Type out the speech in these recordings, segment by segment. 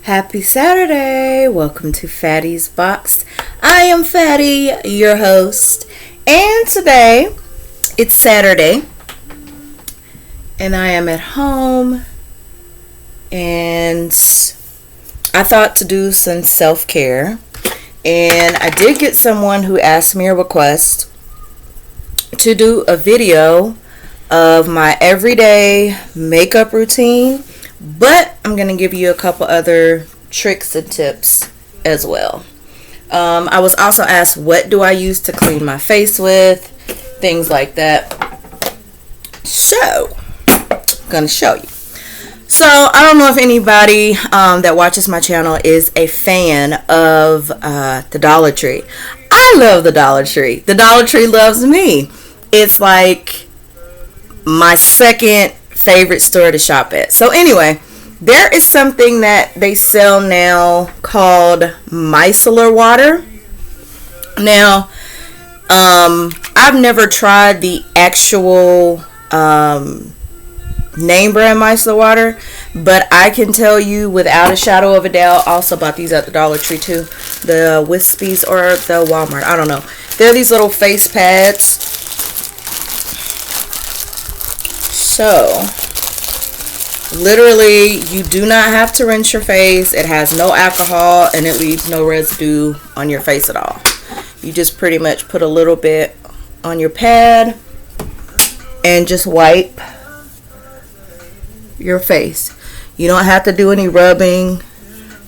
Happy Saturday! Welcome to Phattys Box. I am Phatty, your host, and today it's Saturday, and I am at home, and I thought to do some self-care, and I did get someone who asked me a request to do a video of my everyday makeup routine. But I'm going to give you a couple other tricks and tips as well. I was also asked, what do I use to clean my face with? Things like that. So, I'm going to show you. So, I don't know if anybody that watches my channel is a fan of the Dollar Tree. I love the Dollar Tree. The Dollar Tree loves me. It's like my second favorite store to shop at. So anyway, there is something that they sell now called Micellar water. Now, I've never tried the actual name brand Micellar water, but I can tell you without a shadow of a doubt. Also bought these at the Dollar Tree too, the Wispies or the Walmart, I don't know. They're these little face pads. So, literally, you do not have to rinse your face. It has no alcohol and it leaves no residue on your face at all. You just pretty much put a little bit on your pad and just wipe your face. You don't have to do any rubbing,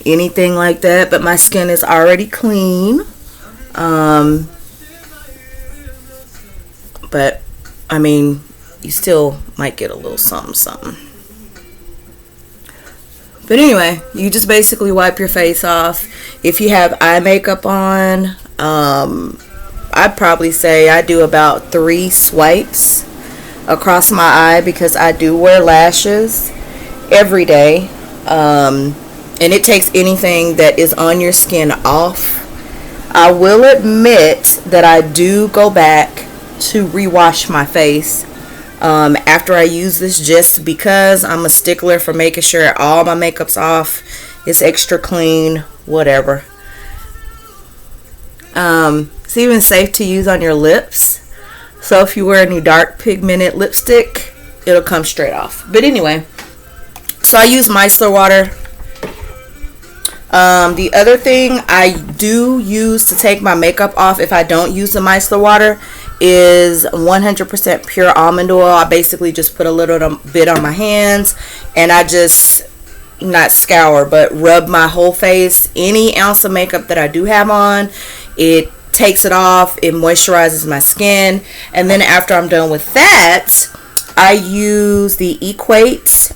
anything like that, but my skin is already clean. But, I mean, you still might get a little something. But anyway, you just basically wipe your face off. If you have eye makeup on, I'd probably say I do about 3 swipes across my eye because I do wear lashes every day. And it takes anything that is on your skin off. I will admit that I do go back to rewash my face after I use this, just because I'm a stickler for making sure all my makeup's off, it's extra clean, whatever. It's even safe to use on your lips, so if you wear any dark pigmented lipstick, it'll come straight off. But anyway, so I use micellar water. The other thing I do use to take my makeup off if I don't use the micellar water is 100% pure almond oil. I basically just put a little bit on my hands and I just, not scour, but rub my whole face. Any ounce of makeup that I do have on, it takes it off, it moisturizes my skin, and then after I'm done with that, I use the Equate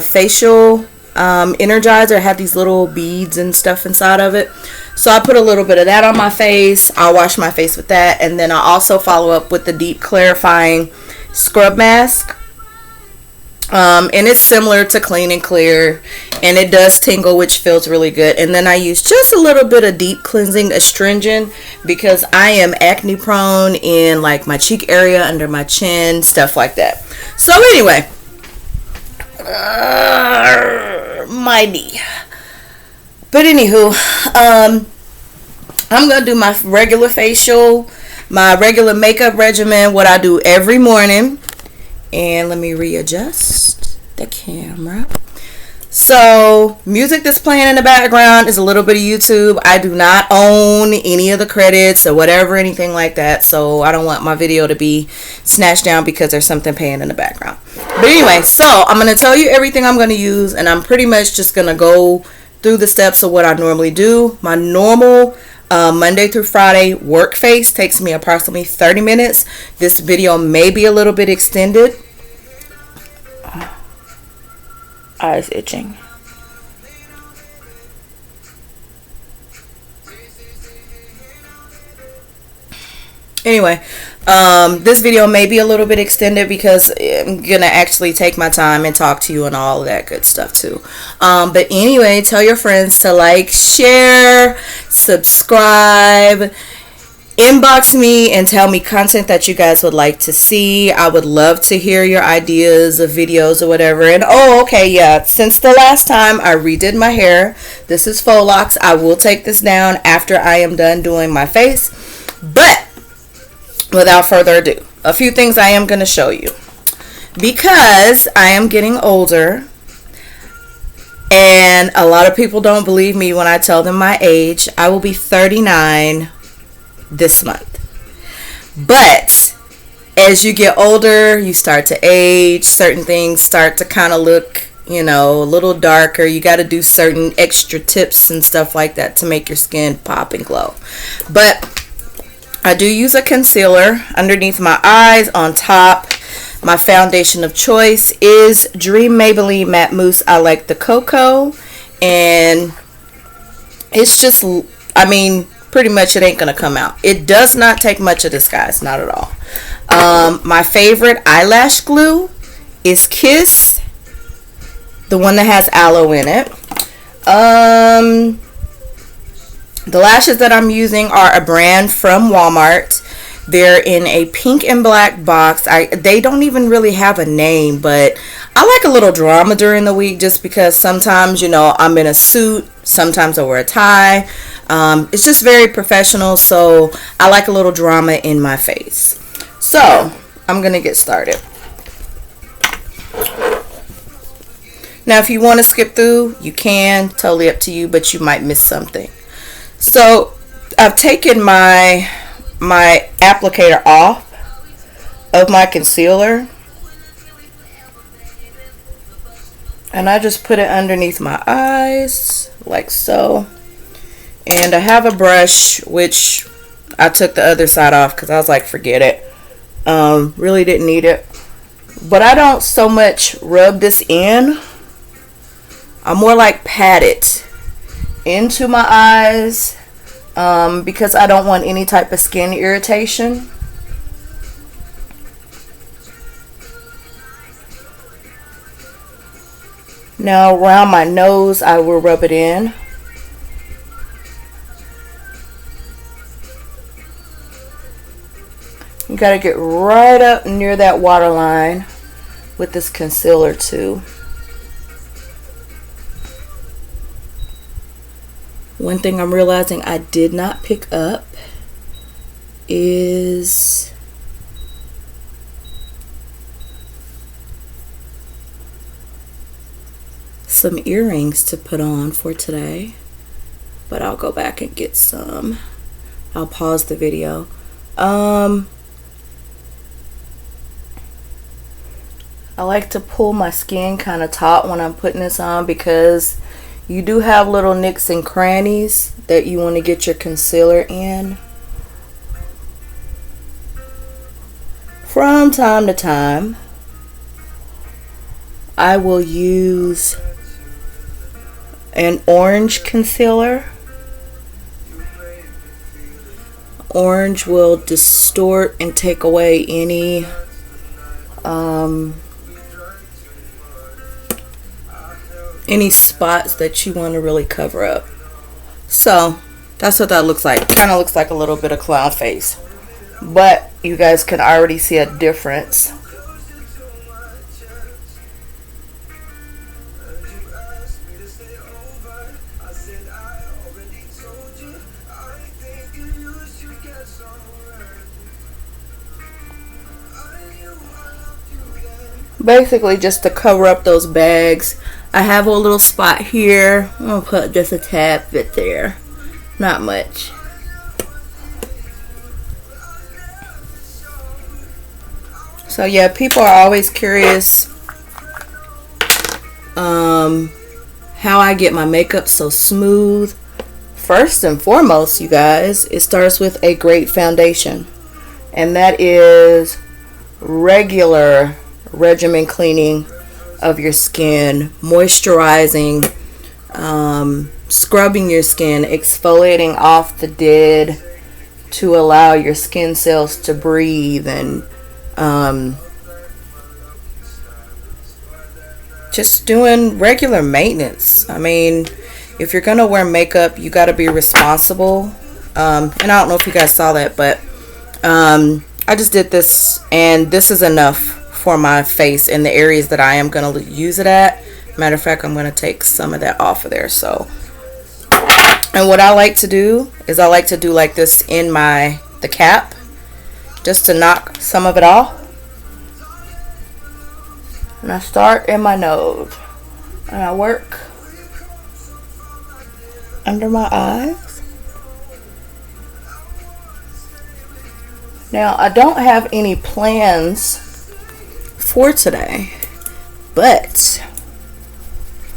facial Energizer. I have these little beads and stuff inside of it. So I put a little bit of that on my face. I'll wash my face with that. And then I also follow up with the deep clarifying scrub mask. And it's similar to Clean and Clear. And it does tingle, which feels really good. And then I use just a little bit of deep cleansing Astringent because I am acne prone in like my cheek area, under my chin, stuff like that. So anyway. Mighty. But anywho, I'm going to do my regular facial, my regular makeup regimen, what I do every morning. And let me readjust the camera. So, music that's playing in the background is a little bit of YouTube. I do not own any of the credits or whatever, anything like that. So, I don't want my video to be snatched down because there's something playing in the background. But anyway, so I'm going to tell you everything I'm going to use. And I'm pretty much just going to go through the steps of what I normally do. My normal Monday through Friday work face takes me approximately 30 minutes. This video may be a little bit extended. Eyes itching. Anyway, this video may be a little bit extended because I'm gonna actually take my time and talk to you and all of that good stuff too. But anyway, tell your friends to like, share, subscribe, inbox me and tell me content that you guys would like to see. I would love to hear your ideas of videos or whatever. And oh, okay, yeah, since the last time I redid my hair, this is faux locks. I will take this down after I am done doing my face. But without further ado, a few things I am going to show you. Because I am getting older, and a lot of people don't believe me when I tell them my age. I will be 39 this month. But as you get older, you start to age. Certain things start to kind of look, you know, a little darker. You got to do certain extra tips and stuff like that to make your skin pop and glow. But I do use a concealer underneath my eyes, on top. My foundation of choice is Dream Maybelline Matte Mousse. I like the coco, and it's just, I mean, pretty much it ain't gonna come out. It does not take much of this, guys, not at all. My favorite eyelash glue is Kiss, the one that has aloe in it. The lashes that I'm using are a brand from Walmart. They're in a pink and black box. They don't even really have a name, but I like a little drama during the week just because sometimes, you know, I'm in a suit. Sometimes I wear a tie. It's just very professional, so I like a little drama in my face. So, I'm going to get started. Now, if you want to skip through, you can. Totally up to you, but you might miss something. So, I've taken my applicator off of my concealer, and I just put it underneath my eyes like so. And I have a brush, which I took the other side off because I was like, forget it. Really didn't need it. But I don't so much rub this in. I more like pat it into my eyes. Because I don't want any type of skin irritation. Now around my nose, I will rub it in. You gotta get right up near that waterline with this concealer too. One thing I'm realizing I did not pick up is some earrings to put on for today, but I'll go back and get some. I'll pause the video. I like to pull my skin kind of taut when I'm putting this on because you do have little nicks and crannies that you want to get your concealer in. From time to time, I will use an orange concealer. Orange will distort and take away any spots that you want to really cover up. So that's what that looks like. Kind of looks like a little bit of clown face, but you guys can already see a difference. Basically just to cover up those bags. I have a little spot here. I'm gonna put just a tad bit there, not much. So yeah, people are always curious how I get my makeup so smooth. First and foremost, you guys, it starts with a great foundation, and that is regular regimen cleaning of your skin, moisturizing, scrubbing your skin, exfoliating off the dead to allow your skin cells to breathe, and just doing regular maintenance. I mean, if you're gonna wear makeup, you got to be responsible. And I don't know if you guys saw that, but I just did this, and this is enough for my face in the areas that I am going to use it at. Matter of fact, I'm going to take some of that off of there. So, and what I like to do is I like to do like this in the cap, just to knock some of it off. And I start in my nose, and I work under my eyes. Now, I don't have any plans for today, but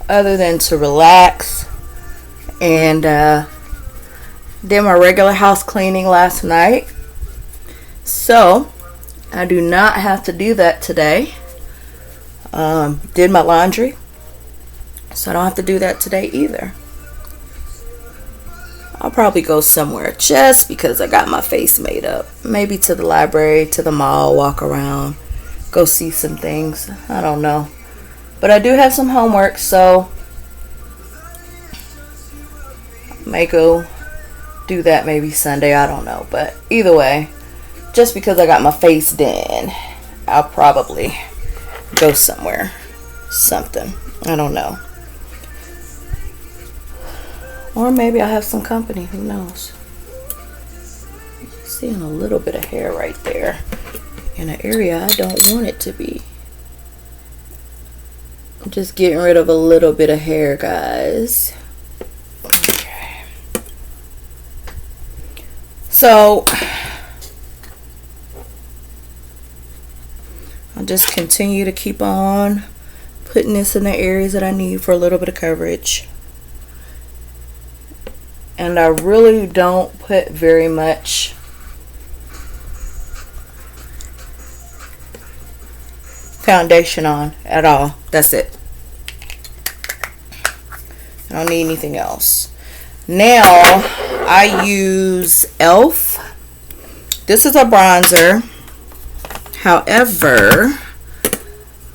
other than to relax, and did my regular house cleaning last night, so I do not have to do that today. Did my laundry, so I don't have to do that today either. I'll probably go somewhere just because I got my face made up. Maybe to the library, to the mall, walk around, go see some things. I don't know. But I do have some homework, so I may go do that maybe Sunday. I don't know. But either way, just because I got my face done, I'll probably go somewhere. Something. I don't know. Or maybe I'll have some company. Who knows? Seeing a little bit of hair right there in an area I don't want it to be. I'm just getting rid of a little bit of hair, guys. Okay. So I'll just continue to keep on putting this in the areas that I need for a little bit of coverage. And I really don't put very much foundation on at all. That's it. I don't need anything else. Now I use e.l.f. This is a bronzer. However,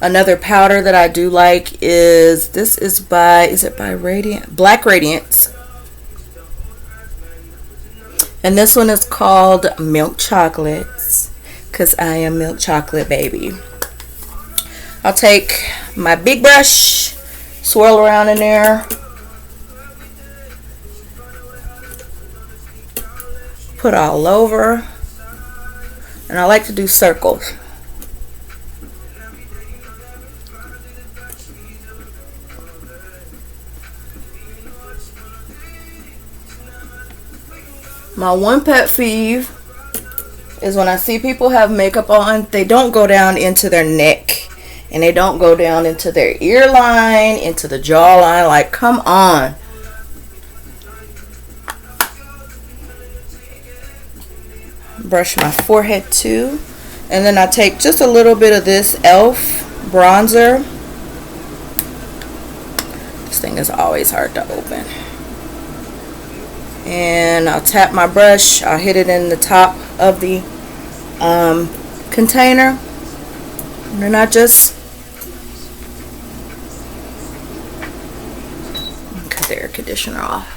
another powder that I do like is, this is by Radiance? Black Radiance. And this one is called Milk Chocolates, because I am milk chocolate baby. I'll take my big brush, swirl around in there, put all over, and I like to do circles. My one pet peeve is when I see people have makeup on, they don't go down into their neck, and they don't go down into their ear line, into the jawline. Like, come on. Brush my forehead too. And then I take just a little bit of this e.l.f. bronzer. This thing is always hard to open. And I'll tap my brush. I'll hit it in the top of the container. And then I just cut the air conditioner off.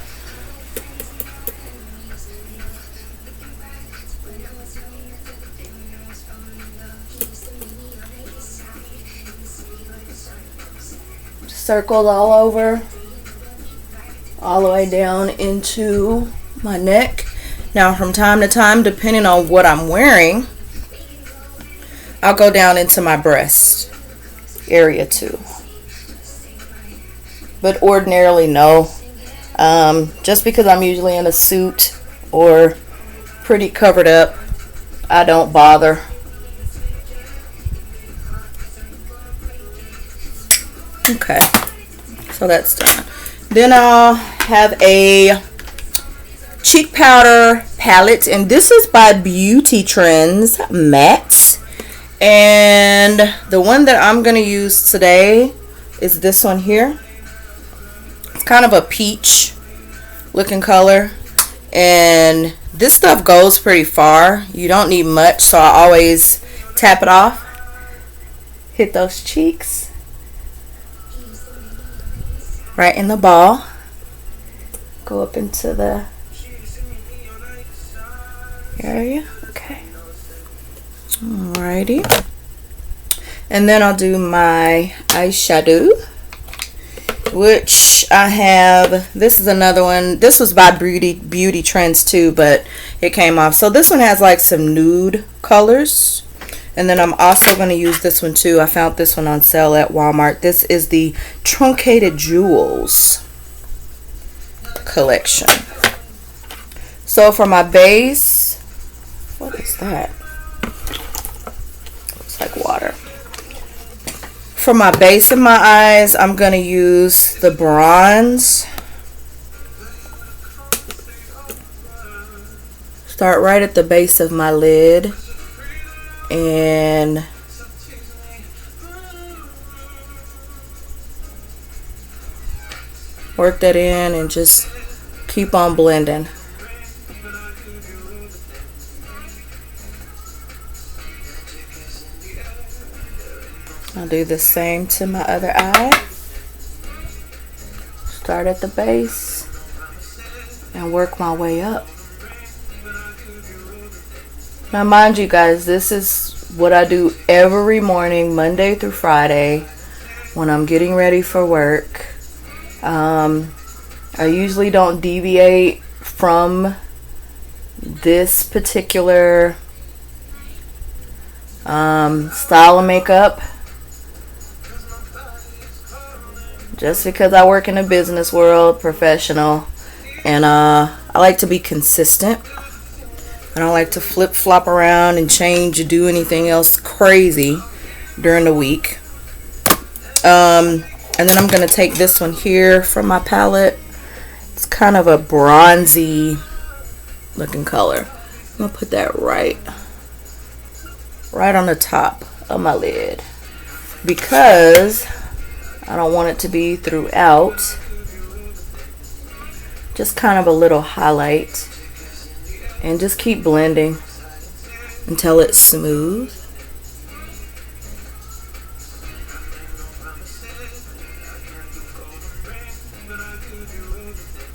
Circled all over, all the way down into my neck. Now from time to time, depending on what I'm wearing, I'll go down into my breast area too. But ordinarily no. Just because I'm usually in a suit or pretty covered up, I don't bother. Okay, so that's done. Then I'll have a cheek powder palette, and this is by Beauty Trends Matte. And the one that I'm going to use today is this one here. It's kind of a peach looking color, and this stuff goes pretty far. You don't need much, so I always tap it off, hit those cheeks right in the ball, go up into the area. Okay. Alrighty. And then I'll do my eyeshadow, which I have. This is another one. This was by Beauty Trends too, but it came off. So this one has like some nude colors. And then I'm also going to use this one too. I found this one on sale at Walmart. This is the Truncated Jewels collection. So for my base, what is that? Looks like water. For my base of my eyes, I'm going to use the bronze. Start right at the base of my lid. And work that in and just keep on blending. I'll do the same to my other eye. Start at the base and work my way up. Now mind you guys, this is what I do every morning, Monday through Friday, when I'm getting ready for work. I usually don't deviate from this particular style of makeup, just because I work in the business world, professional, and I like to be consistent. I don't like to flip-flop around and change or do anything else crazy during the week. And then I'm going to take this one here from my palette. It's kind of a bronzy looking color. I'm going to put that right on the top of my lid, because I don't want it to be throughout. Just kind of a little highlight. And just keep blending until it's smooth.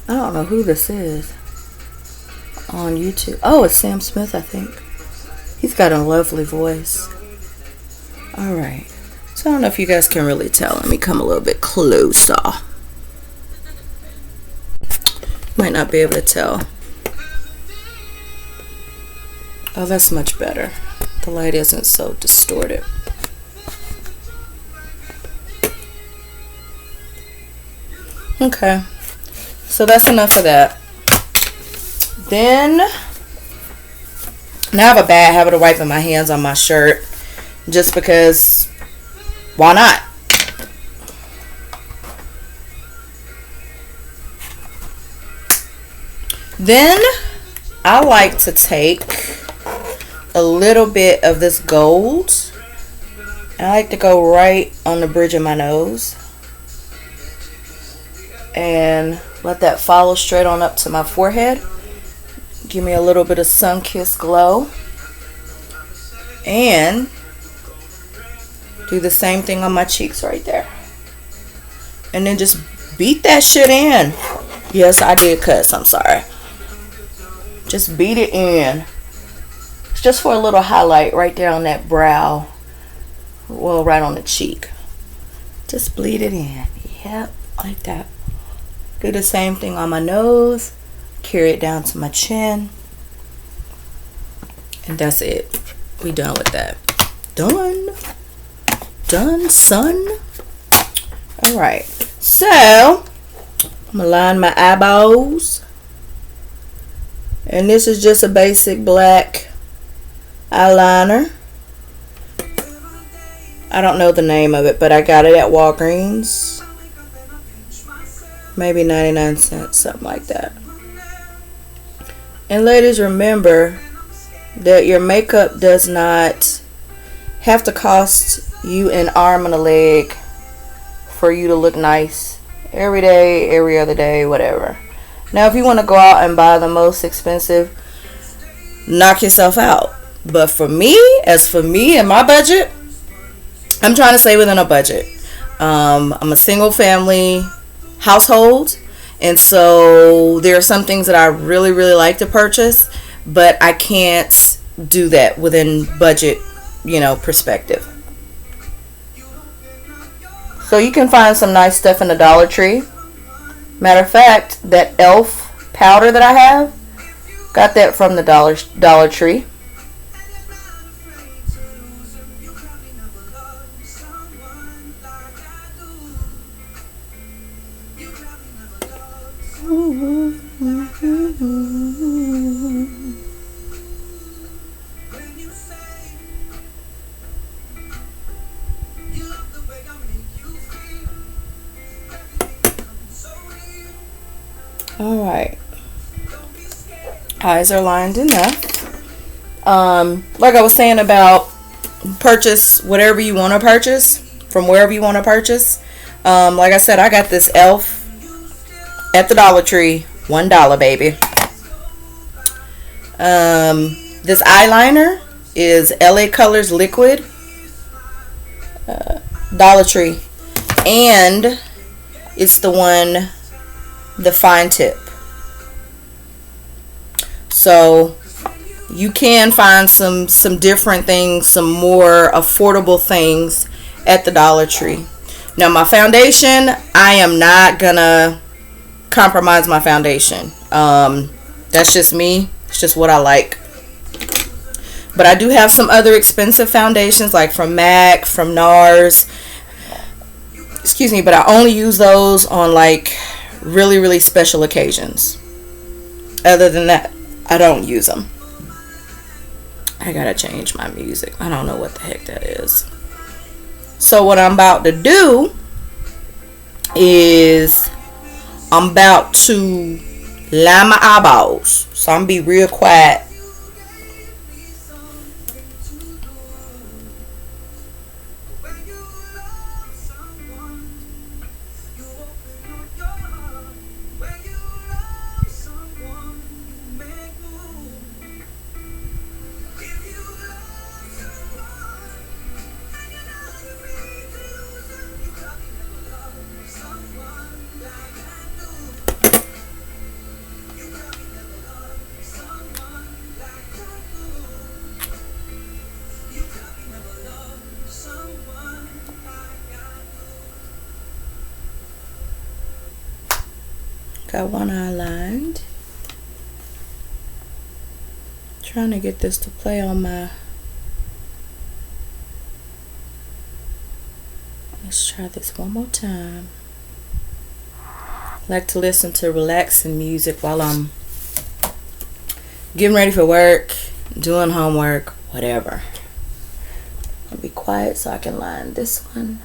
I don't know who this is on YouTube. Oh, it's Sam Smith, I think. He's got a lovely voice. Alright. So I don't know if you guys can really tell. Let me come a little bit closer. Might not be able to tell. Oh, that's much better. The light isn't so distorted. Okay. So that's enough of that. Then, now I have a bad habit of wiping my hands on my shirt, just because, why not? Then, I like to take a little bit of this gold. I like to go right on the bridge of my nose and let that follow straight on up to my forehead. Give me a little bit of sun-kissed glow. And do the same thing on my cheeks right there. And then just beat that shit in. Yes, I did cuss. I'm sorry. Just beat it in. Just for a little highlight right there on that brow. Well, right on the cheek. Just bleed it in. Yep, like that. Do the same thing on my nose. Carry it down to my chin. And that's it. We done with that. Done. Done, son. Alright. So, I'm going to line my eyeballs. And this is just a basic black eyeliner. I don't know the name of it, but I got it at Walgreens. Maybe 99 cents, something like that. And ladies, remember that your makeup does not have to cost you an arm and a leg for you to look nice every day, every other day, whatever. Now, if you want to go out and buy the most expensive, knock yourself out. But for me, as for me and my budget, I'm trying to stay within a budget. I'm a single family household, and so there are some things that I really like to purchase, but I can't do that within budget, you know, perspective. So you can find some nice stuff in the Dollar Tree. Matter of fact, that e.l.f. powder that I have, got that from the Dollar Tree. Alright, eyes are lined enough. Like I was saying about purchase whatever you want to purchase from wherever you want to purchase. Like I said, I got this e.l.f. at the Dollar Tree, $1, baby. This eyeliner is LA Colors Liquid, Dollar Tree, and it's the fine tip. So you can find some different things, some more affordable things at the Dollar Tree. Now my foundation, I am not gonna compromise my foundation. That's just me. It's just what I like. But I do have some other expensive foundations, like from MAC, from NARS. Excuse me, but I only use those on like really, really special occasions. Other than that, I don't use them. I gotta change my music. I don't know what the heck that is. So what I'm about to do is I'm about to line my eyeballs. So I'm gonna be real quiet. Got one eye lined. Trying to get this to play on my... Let's try this one more time. I like to listen to relaxing music while I'm getting ready for work, doing homework, whatever. I'll be quiet so I can line this one.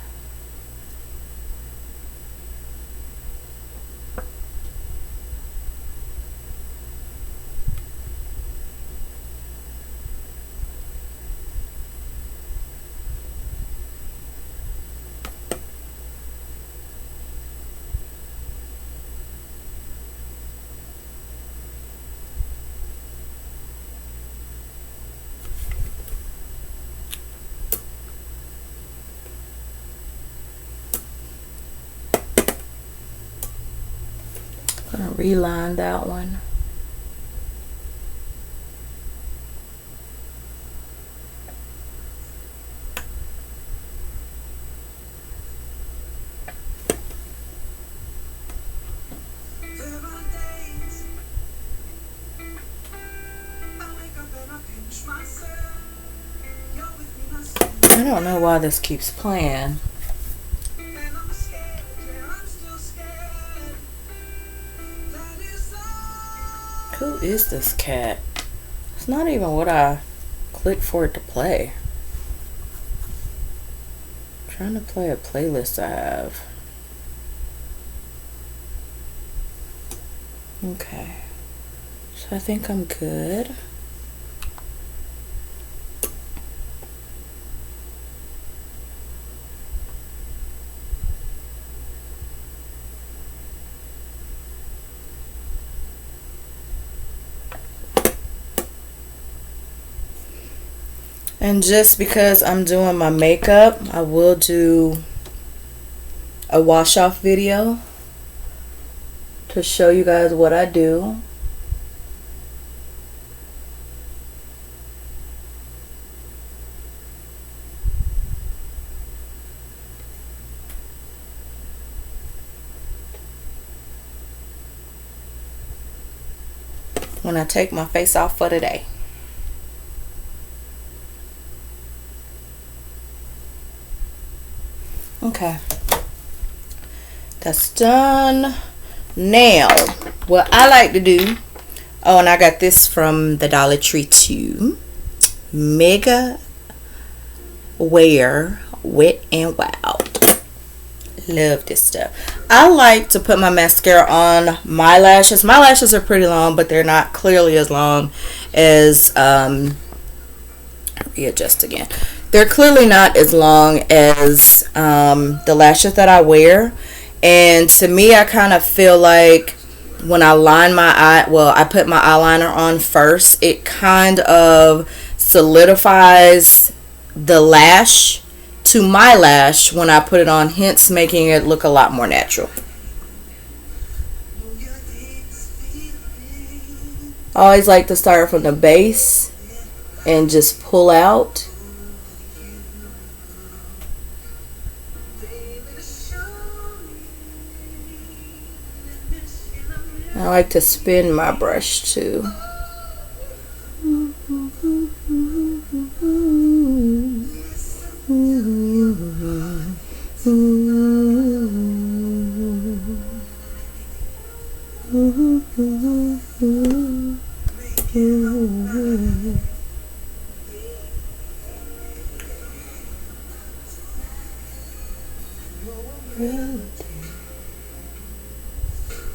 Gonna reline that one. I don't know why this keeps playing. Who is this cat? It's not even what I clicked for it to play. I'm trying to play a playlist I have. Okay. So I think I'm good. And just because I'm doing my makeup, I will do a wash off video to show you guys what I do. when I take my face off for the day. Okay, that's done. Now, what I like to do, oh, and I got this from the Dollar Tree too. Mega Wear Wet and Wild. Love this stuff. I like to put my mascara on my lashes. My lashes are pretty long, but they're not clearly as long as readjust again. They're clearly not as long as the lashes that I wear. And to me, I kind of feel like when I line my eye, well, I put my eyeliner on first, it kind of solidifies the lash to my lash when I put it on, hence making it look a lot more natural. I always like to start from the base and just pull out. I like to spin my brush too.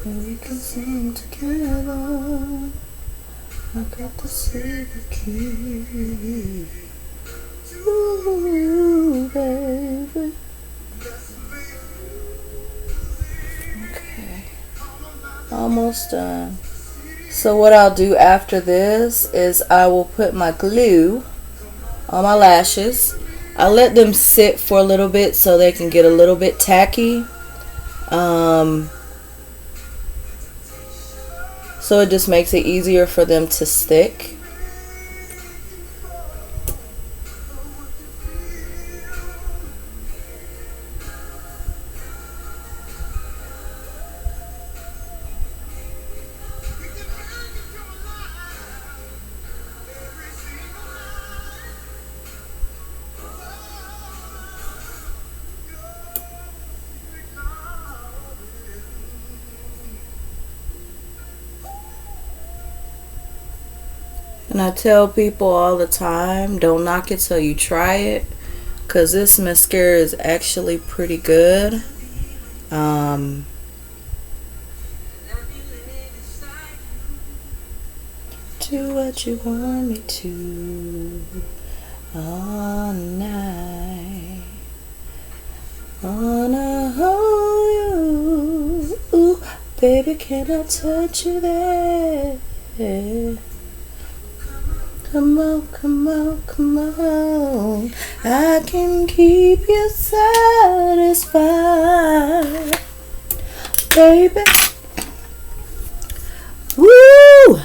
We can sing together. I got to see the key. Ooh, baby. Okay, almost done. So what I'll do after this is I will put my glue on my lashes. I'll let them sit for a little bit so they can get a little bit tacky. So it just makes it easier for them to stick. And I tell people all the time, don't knock it till you try it, because this mascara is actually pretty good. Do what you want me to all night. Wanna hold you, ooh, baby, can I touch you there? Come on, come on, come on. I can keep you satisfied, baby. Woo!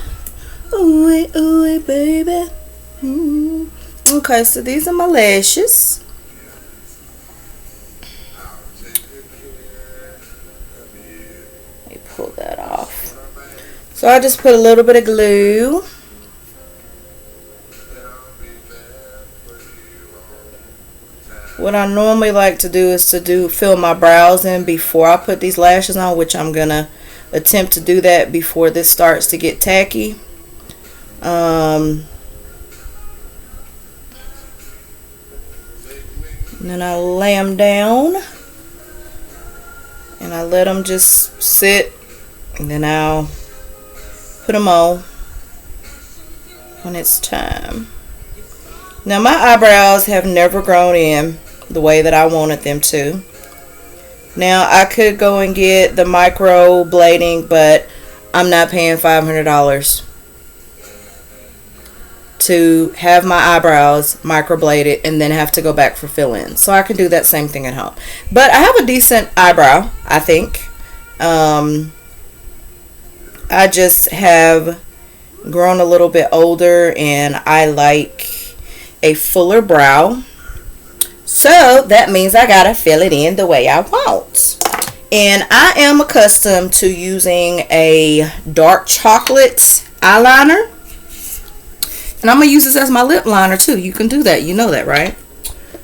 Ooh, ooh, baby. Okay, so these are my lashes. Let me pull that off. So I just put a little bit of glue. What I normally like to do is to fill my brows in before I put these lashes on, which I'm gonna attempt to do that before this starts to get tacky. And then I lay them down and I let them just sit, and then I'll put them on when it's time. Now my eyebrows have never grown in the way that I wanted them to. Now I could go and get the micro blading, but I'm not paying $500 to have my eyebrows microbladed and then have to go back for fill-in. So I can do that same thing at home. But I have a decent eyebrow, I think. I just have grown a little bit older and I like a fuller brow. So that means I gotta fill it in the way I want. And I am accustomed to using a dark chocolate eyeliner. And I'm going to use this as my lip liner too. You can do that. You know that, right?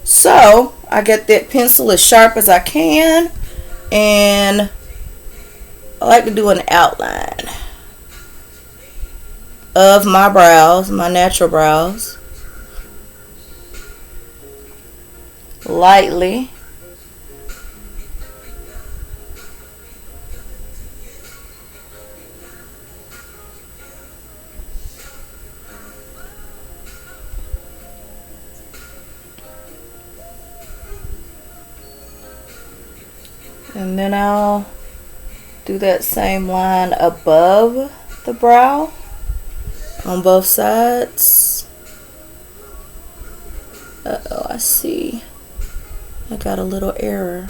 So, I get that pencil as sharp as I can. And I like to do an outline of my brows, my natural brows. Lightly. And then I'll do that same line above the brow on both sides. Uh-oh, I see. I got a little error.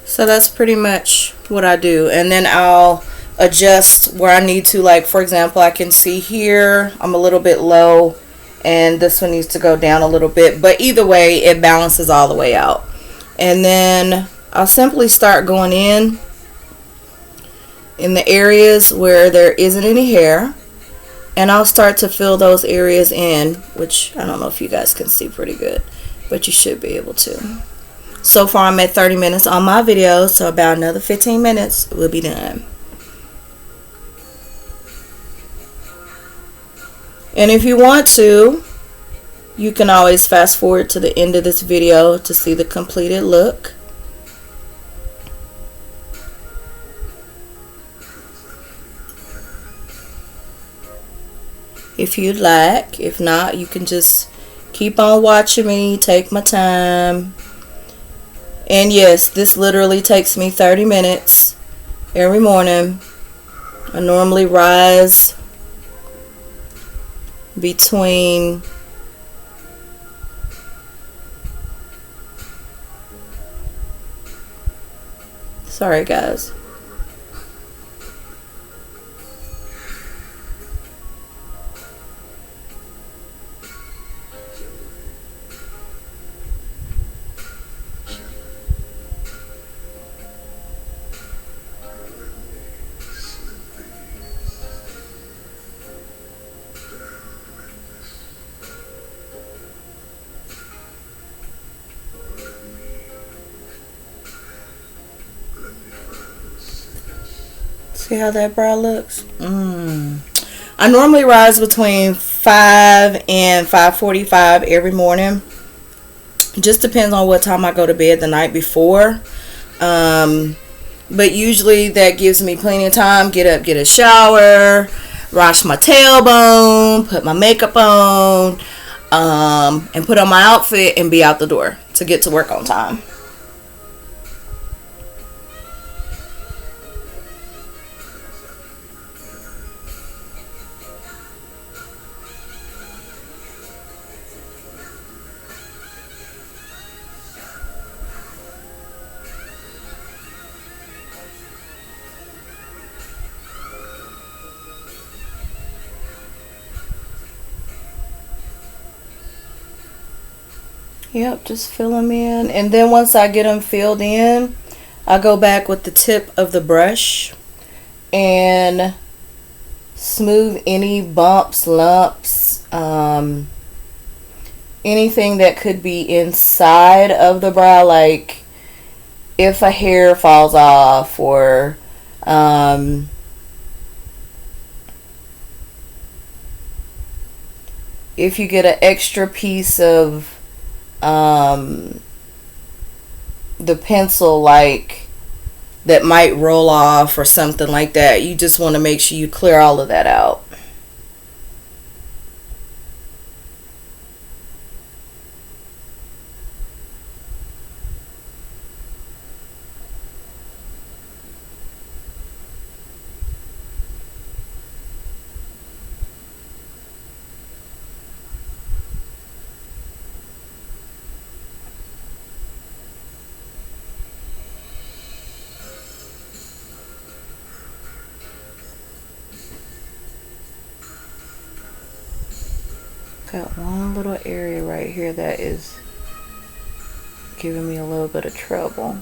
So that's pretty much what I do. And then I'll adjust where I need to. Like, for example, I can see here I'm a little bit low and this one needs to go down a little bit. But either way, it balances all the way out. And then I'll simply start going in the areas where there isn't any hair. And I'll start to fill those areas in, which I don't know if you guys can see pretty good, but you should be able to. So far I'm at 30 minutes on my video, so about another 15 minutes we'll be done. And if you want to, you can always fast forward to the end of this video to see the completed look. If you'd like. If not, you can just keep on watching me, take my time. And yes, this literally takes me 30 minutes every morning. I normally rise between sorry guys. See how that brow looks? I normally rise between 5 and 5:45 every morning. Just depends on what time I go to bed the night before. But usually that gives me plenty of time. Get up, get a shower, wash my tailbone, put my makeup on, and put on my outfit and be out the door to get to work on time. Yep, just fill them in. And then once I get them filled in, I go back with the tip of the brush and smooth any bumps, lumps, anything that could be inside of the brow, like if a hair falls off or if you get an extra piece of the pencil, like that might roll off or something like that. You just want to make sure you clear all of that out. got one little area right here that is giving me a little bit of trouble.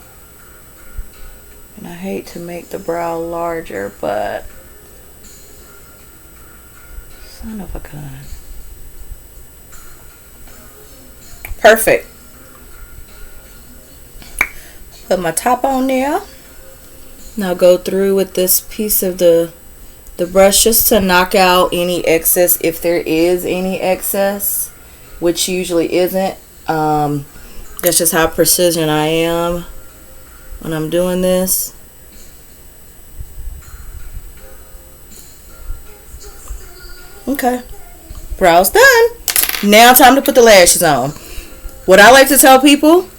And I hate to make the brow larger, but son of a gun. Perfect. Put my top on there. Now go through with this piece of the brush just to knock out any excess, if there is any excess, which usually isn't. That's just how precision I am when I'm doing this. Okay, brows done. Now time to put the lashes on. What I like to tell people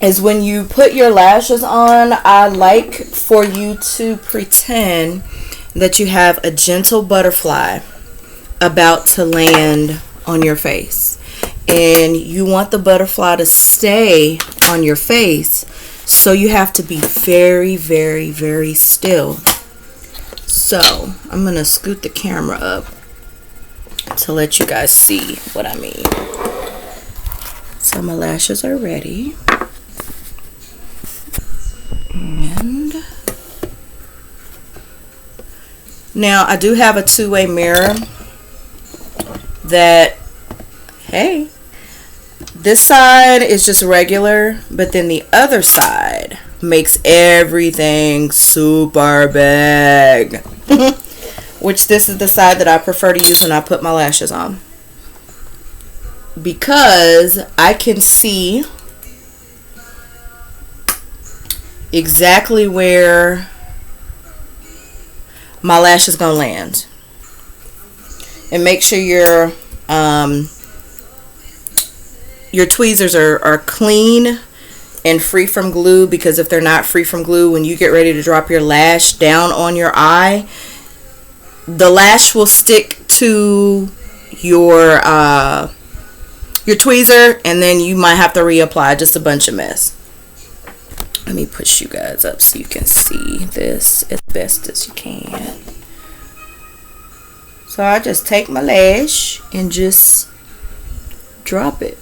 is when you put your lashes on, I like for you to pretend that you have a gentle butterfly about to land on your face. And you want the butterfly to stay on your face, so you have to be very, very, very still. So I'm going to scoot the camera up to let you guys see what I mean. So my lashes are ready. And now I do have a two-way mirror that, hey, this side is just regular, but then the other side makes everything super big. Which this is the side that I prefer to use when I put my lashes on, because I can see exactly where my lash is gonna land. And make sure your tweezers are clean and free from glue, because if they're not free from glue, when you get ready to drop your lash down on your eye, the lash will stick to your tweezer, and then you might have to reapply. Just a bunch of mess. Let me push you guys up so you can see this as best as you can. So I just take my lash and just drop it.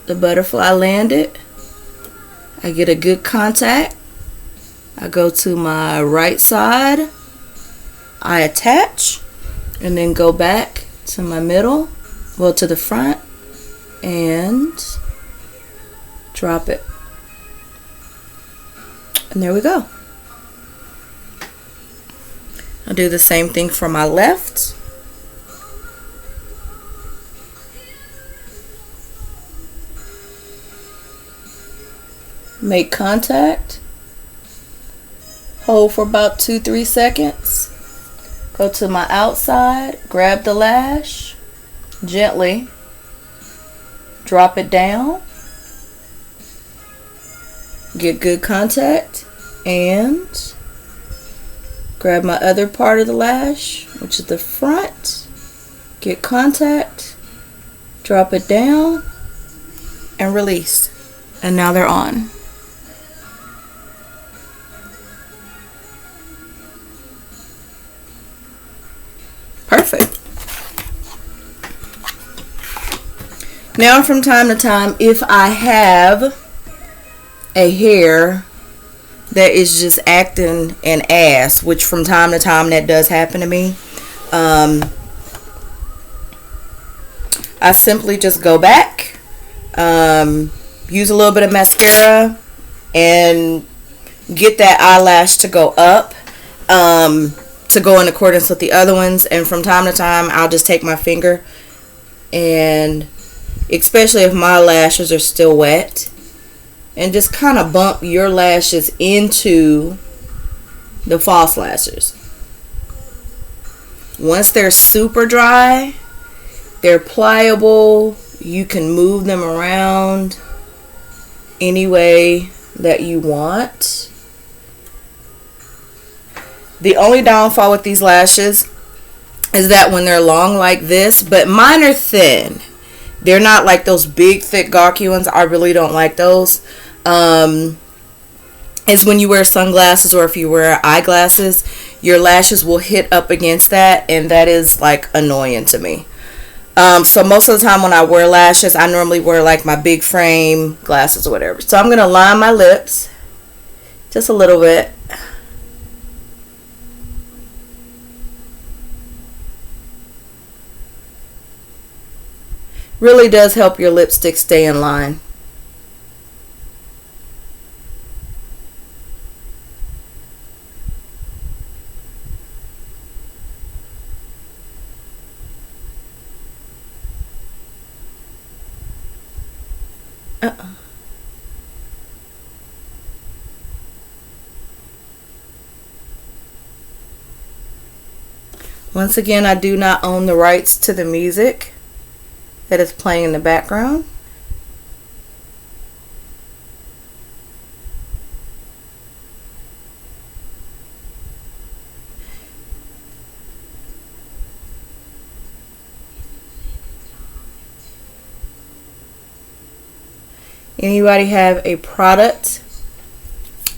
The butterfly landed. I get a good contact. I go to my right side. I attach and then go back to my middle, well, to the front, and drop it. And there we go. I'll do the same thing for my left. Make contact. Hold for about 2-3 seconds. Go to my outside, grab the lash, gently drop it down, get good contact, and grab my other part of the lash, which is the front, get contact, drop it down, and release. And now they're on. Perfect. Now from time to time, if I have a hair that is just acting an ass, which from time to time that does happen to me, I simply just go back, use a little bit of mascara, and get that eyelash to go up, to go in accordance with the other ones. And from time to time, I'll just take my finger, and especially if my lashes are still wet, and just kind of bump your lashes into the false lashes. Once they're super dry, they're pliable, you can move them around any way that you want. The only downfall with these lashes is that when they're long like this, but mine are thin, they're not like those big thick gawky ones. I really don't like those. Is when you wear sunglasses or if you wear eyeglasses, your lashes will hit up against that, and that is like annoying to me. So most of the time when I wear lashes, I normally wear like my big frame glasses or whatever. So I'm going to line my lips just a little bit. Really does help your lipstick stay in line. Once again, I do not own the rights to the music that is playing in the background. Anybody have a product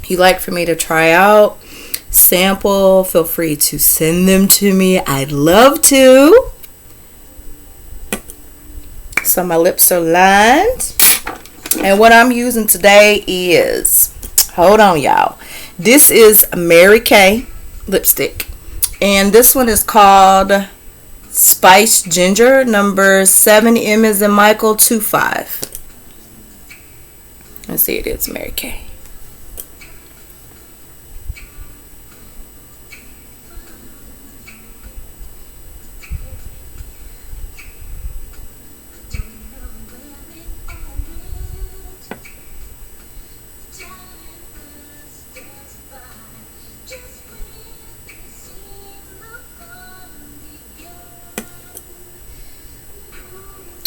you'd like for me to try out, sample, feel free to send them to me. I'd love to. So my lips are lined. And what I'm using today is, hold on y'all, this is Mary Kay lipstick. And this one is called Spice Ginger, number 7M as in Michael 25. Let's see, it is Mary Kay.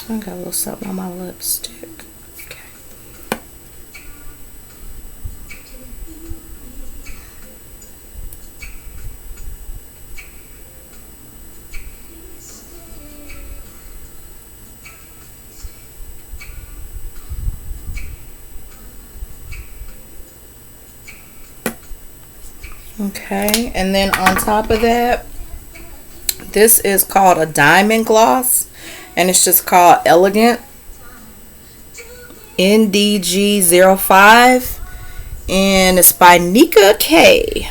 I got a little something on my lipstick. Okay. Okay, and then on top of that, this is called a diamond gloss, and it's just called Elegant NDG05, and it's by Nicka K.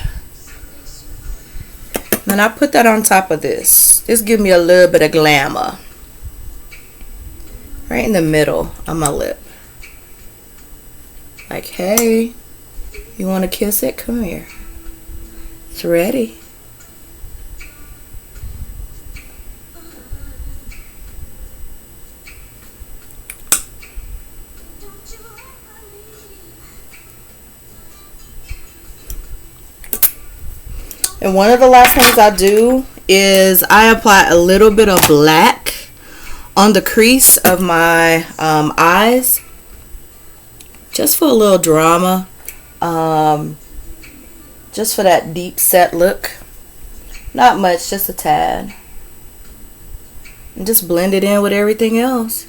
Then I put that on top of this. This gives me a little bit of glamour right in the middle of my lip. Like, hey, you want to kiss it? Come here. It's ready. And one of the last things I do is I apply a little bit of black on the crease of my eyes, just for a little drama, just for that deep set look. Not much, just a tad. And just blend it in with everything else.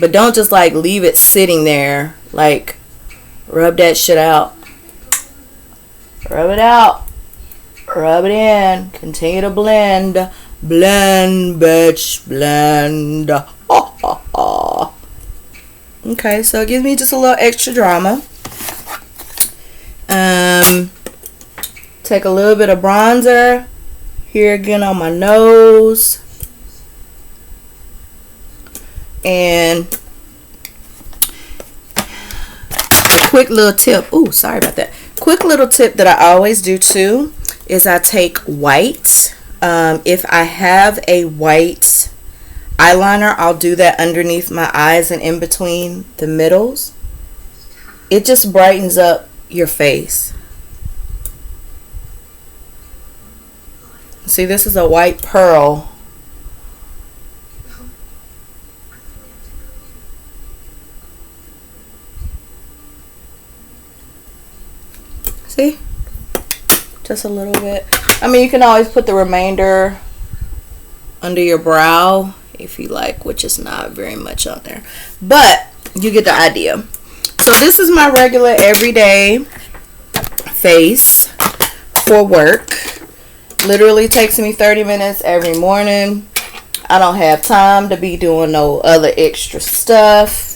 But don't just like leave it sitting there. Like, rub that shit out. Rub it out. Rub it in. Continue to blend. Blend, bitch, blend. Okay, so it gives me just a little extra drama. Take a little bit of bronzer. Here again on my nose. And a quick little tip. Ooh, sorry about that. Quick little tip that I always do too is I take white. If I have a white eyeliner, I'll do that underneath my eyes and in between the middles. It just brightens up your face. See, this is a white pearl. See? Just a little bit. I mean, you can always put the remainder under your brow if you like, which is not very much on there. But you get the idea. So this is my regular everyday face for work. Literally takes me 30 minutes every morning. I don't have time to be doing no other extra stuff.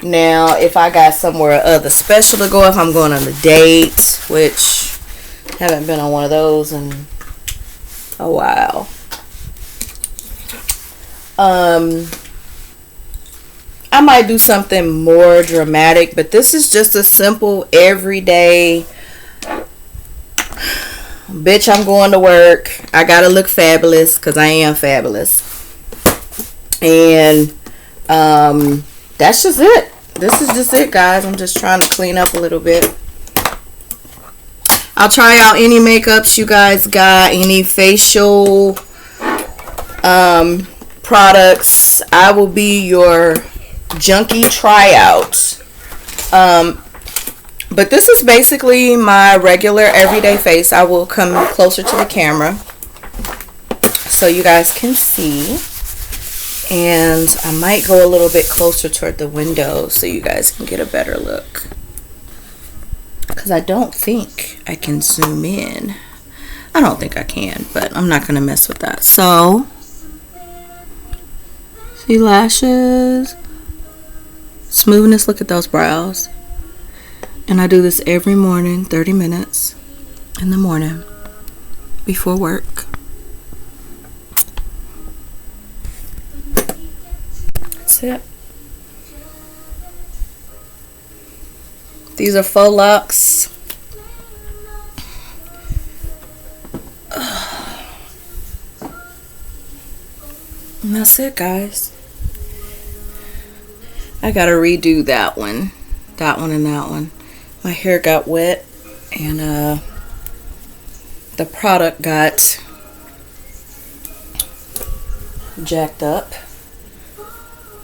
Now, if I got somewhere other special to go, if I'm going on a date, which I haven't been on one of those in a while. I might do something more dramatic, but this is just a simple everyday, bitch, I'm going to work, I gotta look fabulous, because I am fabulous. And that's just it. This is just it, guys. I'm just trying to clean up a little bit. I'll try out any makeups you guys got, any facial products. I will be your junkie tryout. But this is basically my regular everyday face. I will come closer to the camera so you guys can see. And I might go a little bit closer toward the window so you guys can get a better look. Because I don't think I can zoom in. I don't think I can, but I'm not going to mess with that. So, see lashes, smoothness, look at those brows. And I do this every morning, 30 minutes in the morning before work. That's it. These are faux locks. And that's it, guys. I gotta redo that one. That one and that one. My hair got wet and the product got jacked up.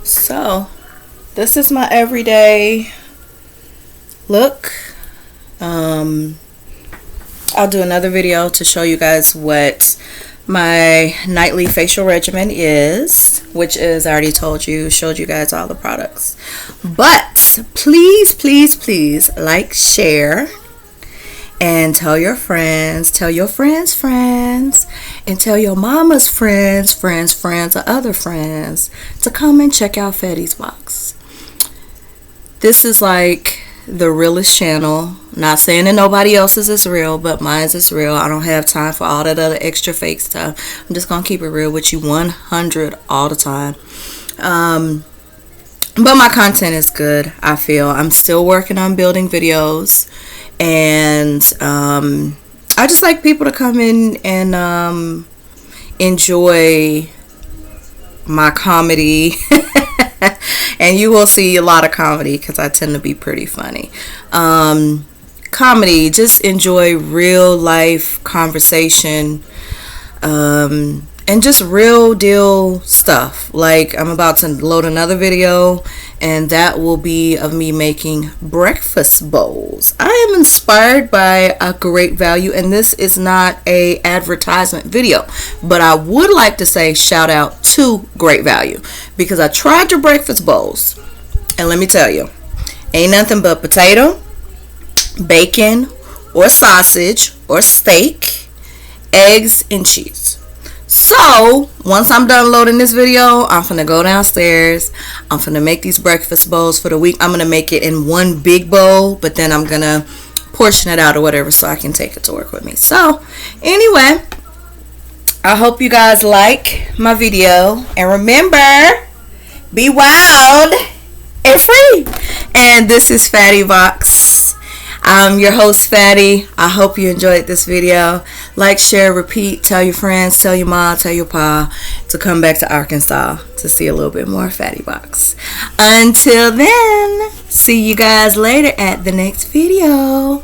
So this is my everyday look. I'll do another video to show you guys what my nightly facial regimen is, which is, I already told you, showed you guys all the products. But please, please, please like, share, and tell your friends, tell your friends' friends, and tell your mama's friends, or other friends to come and check out Phattys box. This is like the realest channel. Not saying that nobody else's is real, but mine's is real. I don't have time for all that other extra fake stuff. I'm just gonna keep it real with you 100 all the time. But my content is good, I feel. I'm still working on building videos, and I just like people to come in and enjoy my comedy. And you will see a lot of comedy because I tend to be pretty funny. Comedy, just enjoy real life conversation, and just real deal stuff. Like, I'm about to load another video, and that will be of me making breakfast bowls. I am inspired by a Great Value, and this is not a advertisement video, but I would like to say shout out to Great Value, because I tried your breakfast bowls, and let me tell you, ain't nothing but potato, bacon, or sausage, or steak, eggs, and cheese. So once I'm done loading this video, I'm gonna go downstairs. I'm gonna make these breakfast bowls for the week. I'm gonna make it in one big bowl, but then I'm gonna portion it out or whatever so I can take it to work with me. So anyway, I hope you guys like my video, and remember, be wild and free. And this is Phattys Box. I'm your host, Phatty. I hope you enjoyed this video. Like, share, repeat, tell your friends, tell your mom, tell your pa to come back to Arkansas to see a little bit more Phattys Box. Until then, see you guys later at the next video.